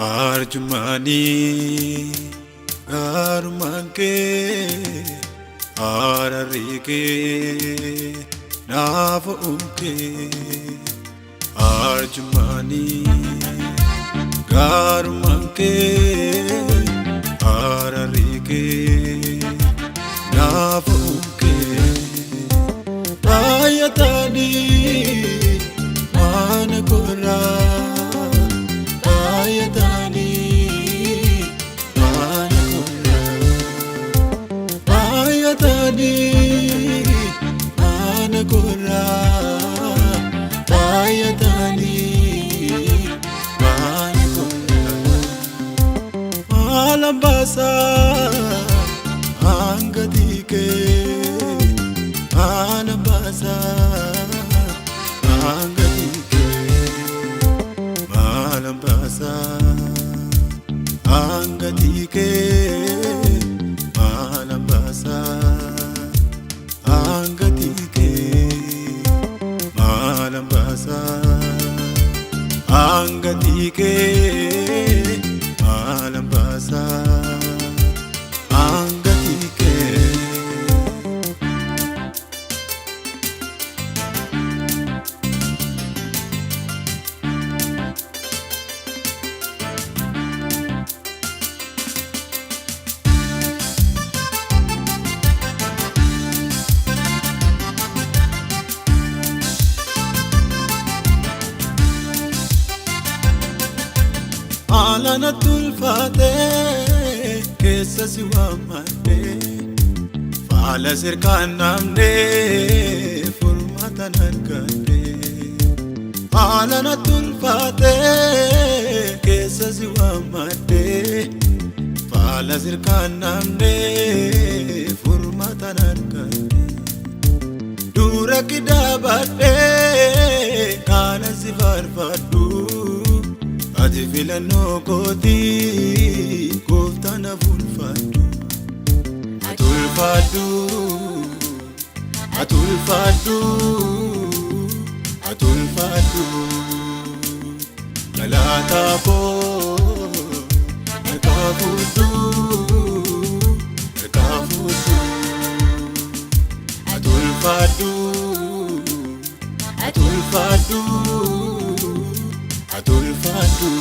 Arjumani Garumanke Ararike Nava Unke Arjumani Garumanke Ararike Nava Unke Ayatani Manakura Ayatani Manakura Ayatani Manakura Ayatani Manakura Alambasa Angadike Alambasa Angadike Malambasa Angadike Malambasa Angadike Malambasa Angadike Malambasa Angadike Alana tulfate kesa siwa mande Fala sirkan namne furmata narkande Alana tulfate kesa siwa mande Fala sirkan namne furmata narkande Dura kidabate kana sifarfadu Ati filannoo kooti gooftaan afulfaadhu Atulfaadhu Atulfaadhu Atulfaadhu Galaataa koo Harkaa fuudhu Harkaa fuudhu Atulfaadhu Atulfaadhu Atulfaadhu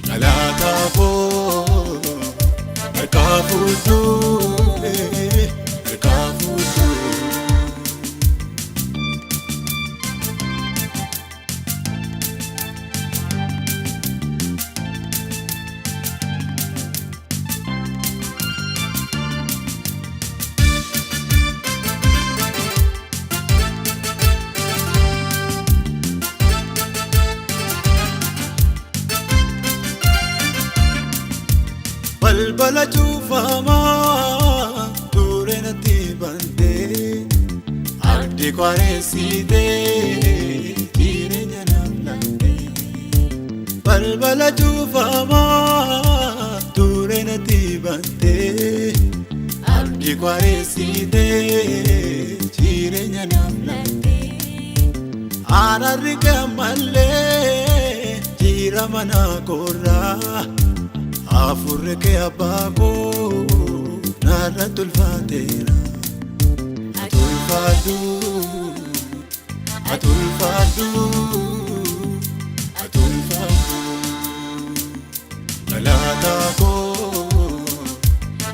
Galaataa koo Harkaa fuudhu Harkaa fuudhu Balbala chufama durena tibande Ardi kwareside tirenya namlande Balbala chufama durena tibande Ardi kwareside tirenya namlande Ararike malle jiramana korra Afurke abako nara tulfatera Atulfadu Atulfadu Atulfadu Galaataa koo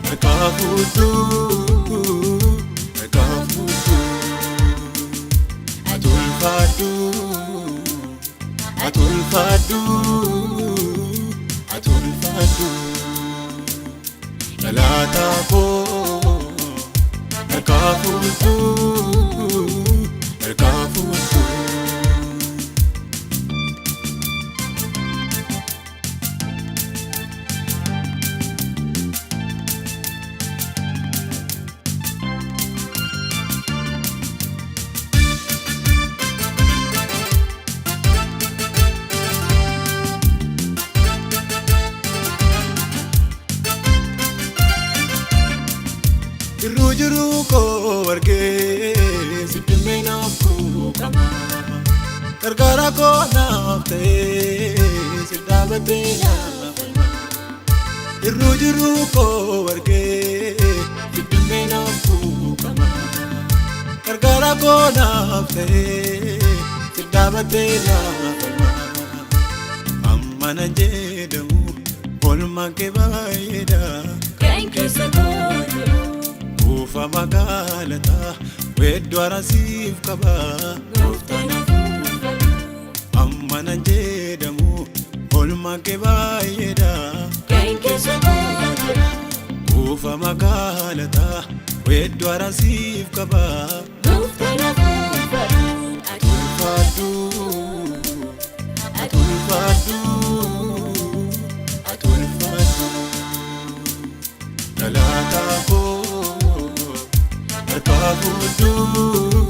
Harkaa fuudhu Harkaa fuudhu Atulfadu Atulfadu Atulfaadhu Galaataa koo Harkaa fuudhu Harkaa fuudhu Rujuru ko warge sitte meena ko kama gargaara koo naaf ta'ee si dhaabattee naaf irruu jiruu koo argee fiddumee naaf tuqama gargaara koo naaf ta'ee si dhaabattee naaf amma nan jedhamu oolmaan kee baay'eedha kan keessa koo ufa magaalata wedduu arasiif qaba amma nan jedhamu oolmaan kee baay'eedha kan keessa koo ufa magaalata wedduu arasiif qaba Galata ko, Arkabudu.